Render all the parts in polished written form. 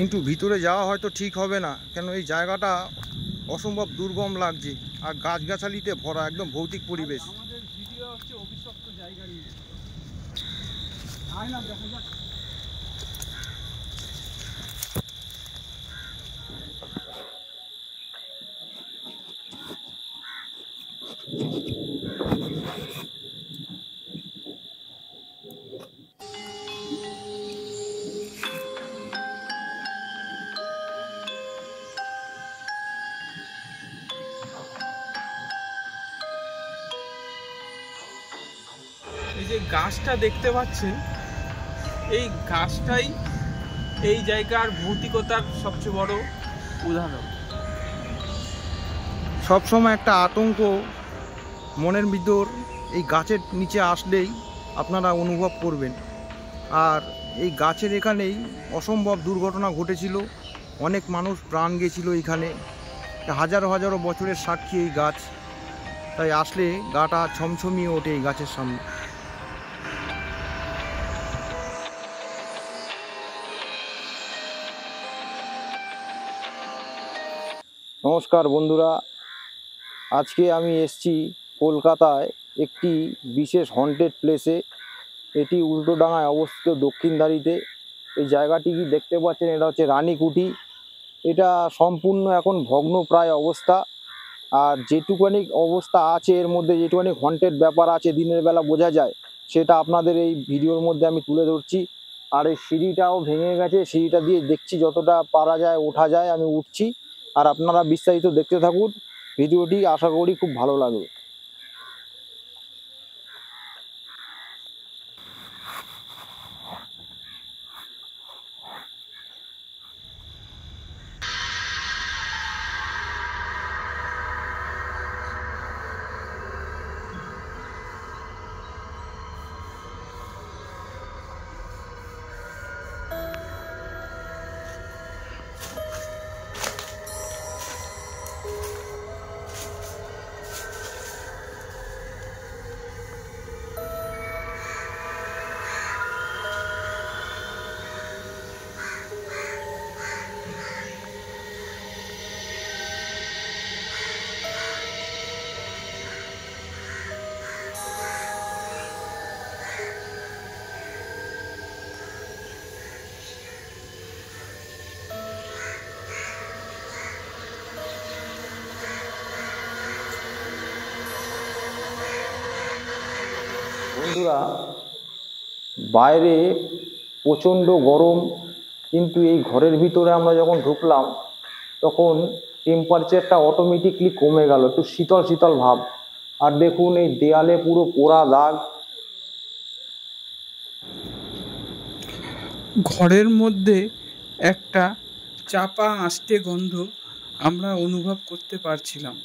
কিন্তু ভিতরে যাওয়া হয়তো ঠিক হবে না, কেন এই জায়গাটা অসম্ভব দুর্গম লাগছে আর গাছগাছালিতে ভরা একদম ভৌতিক পরিবেশ। আমাদের ভিডিও হচ্ছে অভিশপ্ত জায়গা নিয়ে। আয় না দেখা যাক। এই যে গাছটা দেখতে পাচ্ছেন, এই গাছটাই এই জায়গার ভৌতিকতার সবচেয়ে বড় উদাহরণ। সবসময় একটা আতঙ্ক মনের ভিতর এই গাছের নিচে আসলেই আপনারা অনুভব করবেন। আর এই গাছের এখানেই অসম্ভব দুর্ঘটনা ঘটেছিল, অনেক মানুষ প্রাণ গেছিল এখানে, হাজারো হাজারো বছরের সাক্ষী এই গাছ। তাই আসলে গাটা ছমছমিয়ে ওঠে এই গাছের সামনে। নমস্কার বন্ধুরা, আজকে আমি এসেছি কলকাতায় একটি বিশেষ হন্টেড প্লেসে। এটি উল্টোডাঙায় অবস্থিত, দক্ষিণধারীতে। এই জায়গাটি কি দেখতে পাচ্ছেন, এটা হচ্ছে রানীকুঠি। এটা সম্পূর্ণ এখন ভগ্নপ্রায় অবস্থা। আর যেটুকানি অবস্থা আছে এর মধ্যে, যেটুকানি হন্টেড ব্যাপার আছে দিনের বেলা বোঝা যায়, সেটা আপনাদের এই ভিডিওর মধ্যে আমি তুলে ধরছি। আর এই সিঁড়িটাও ভেঙে গেছে, সিঁড়িটা দিয়ে দেখছি যতটা পারা যায় ওঠা যায়, আমি উঠছি। আর আপনারা বিস্তারিত দেখতে থাকুন ভিডিওটি, আশা করি খুব ভালো লাগবে। বন্ধুরা, বাইরে প্রচণ্ড গরম, কিন্তু এই ঘরের ভিতরে আমরা যখন ঢুকলাম তখন টেম্পারেচারটা অটোমেটিকলি কমে গেল, একটু শীতল শীতল ভাব। আর দেখুন এই দেয়ালে পুরো পোড়া দাগ। ঘরের মধ্যে একটা চাপা আষ্টে গন্ধ আমরা অনুভব করতে পারছিলাম।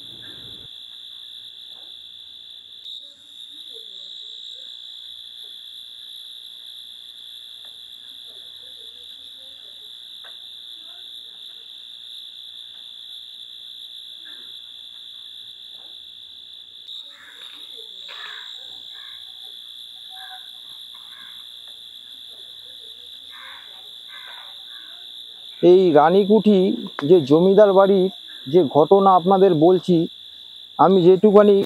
এই রানীকুঠি যে জমিদার বাড়ির যে ঘটনা আপনাদের বলছি, আমি যেটুকানি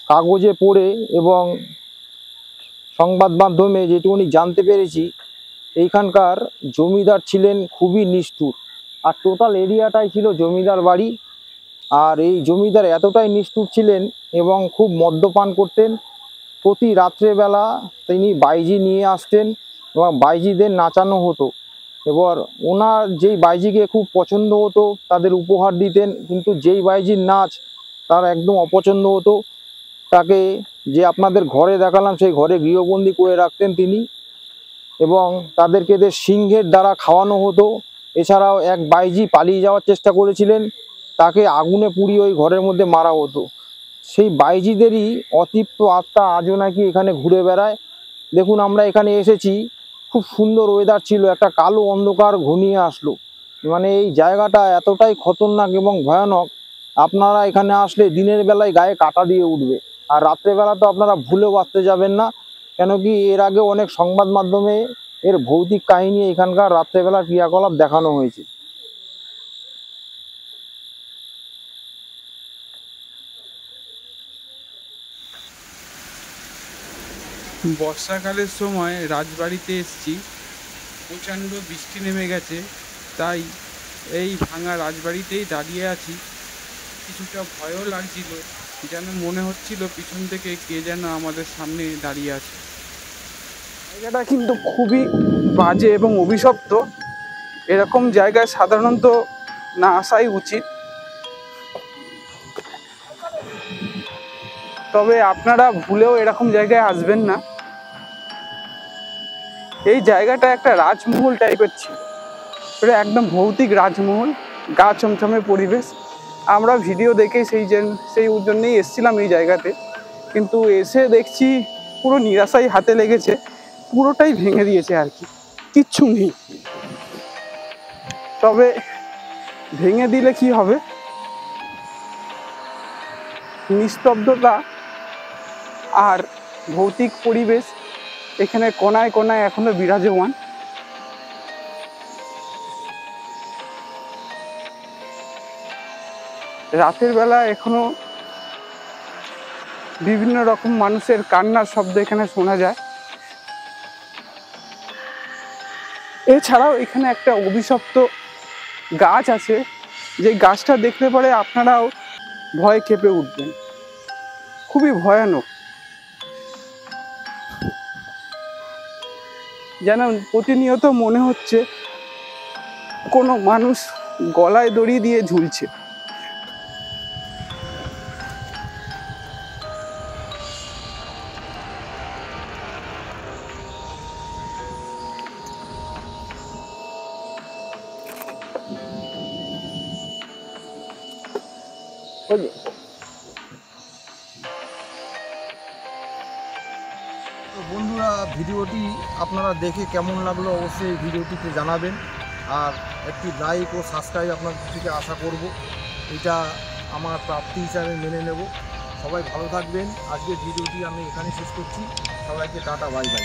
কাগজে পড়ে এবং সংবাদ মাধ্যমে যেটুকুনি জানতে পেরেছি, এইখানকার জমিদার ছিলেন খুবই নিষ্ঠুর। আর টোটাল এরিয়াটাই ছিল জমিদার বাড়ি। আর এই জমিদার এতটাই নিষ্ঠুর ছিলেন এবং খুব মদ্যপান করতেন। প্রতি রাত্রেবেলা তিনি বাইজি নিয়ে আসতেন এবং বাইজিদের নাচানো হতো। এবার ওনার যেই বাইজিকে খুব পছন্দ হতো তাদের উপহার দিতেন, কিন্তু যেই বাইজির নাচ তার একদম অপছন্দ হতো, তাকে যে আপনাদের ঘরে দেখালাম সেই ঘরে গৃহবন্দী করে রাখতেন তিনি, এবং তাদেরকে এদের সিংহের দ্বারা খাওয়ানো হতো। এছাড়াও এক বাইজি পালিয়ে যাওয়ার চেষ্টা করেছিলেন, তাকে আগুনে পুড়িয়ে ওই ঘরের মধ্যে মারা হতো। সেই বাইজিদেরই অতৃপ্ত আত্মা আজও নাকি এখানে ঘুরে বেড়ায়। দেখুন, আমরা এখানে এসেছি, খুব সুন্দর ওয়েদার ছিল, একটা কালো অন্ধকার ঘনিয়ে আসলো। মানে এই জায়গাটা এতটাই খতরনাক এবং ভয়ানক, আপনারা এখানে আসলে দিনের বেলায় গায়ে কাঁটা দিয়ে উঠবে। আর রাত্রেবেলা তো আপনারা ভুলেও আসতে যাবেন না, কেন কি এর আগে অনেক সংবাদ মাধ্যমে এর ভৌতিক কাহিনী এখানকার রাত্রেবেলার ক্রিয়াকলাপ দেখানো হয়েছে। বর্ষাকালের সময় রাজবাড়িতে এসেছি, প্রচণ্ড বৃষ্টি নেমে গেছে, তাই এই ভাঙা রাজবাড়িতেই দাঁড়িয়ে আছি। কিছুটা ভয়ও লাগছিল, যেন মনে হচ্ছিল পিছন থেকে কে যেন আমাদের সামনে দাঁড়িয়ে আছে। জায়গাটা কিন্তু খুবই বাজে এবং অভিশপ্ত। এরকম জায়গায় সাধারণত না আসাই উচিত। তবে আপনারা ভুলেও এরকম জায়গায় আসবেন না। এই জায়গাটা একটা রাজমহল টাইপের ছিল, এটা একদম ভৌতিক রাজমহল, গা চমচমে পরিবেশ। আমরা ভিডিও দেখে সেই জন্যেই এসেছিলাম এই জায়গাতে, কিন্তু এসে দেখছি পুরো নিরাশাই হাতে লেগেছে, পুরোটাই ভেঙে দিয়েছে আর কি, কিচ্ছু নেই। তবে ভেঙে দিলে কি হবে, নিস্তব্ধতা আর ভৌতিক পরিবেশ এখানে কোনায় কোনায় এখনো বিরাজমান। রাতের বেলা এখনো বিভিন্ন রকম মানুষের কান্নার শব্দ এখানে শোনা যায়। এছাড়াও এখানে একটা অভিশপ্ত গাছ আছে, যে গাছটা দেখলে পরে আপনারাও ভয় কেঁপে উঠবেন, খুবই ভয়ানক। যেন প্রতিনিয়ত মনে হচ্ছে কোনো মানুষ গলায় দড়ি দিয়ে ঝুলছে। তো বন্ধুরা, ভিডিওটি আপনারা দেখে কেমন লাগলো অবশ্যই ভিডিওটিতে জানাবেন, আর একটি লাইক ও সাবস্ক্রাইব আপনার থেকে আশা করব, এটা আমার প্রাপ্তি হিসাবে মেনে নেব। সবাই ভালো থাকবেন। আজকের ভিডিওটি আমি এখানে শেষ করছি। সবাইকে টাটা, বাই বাই।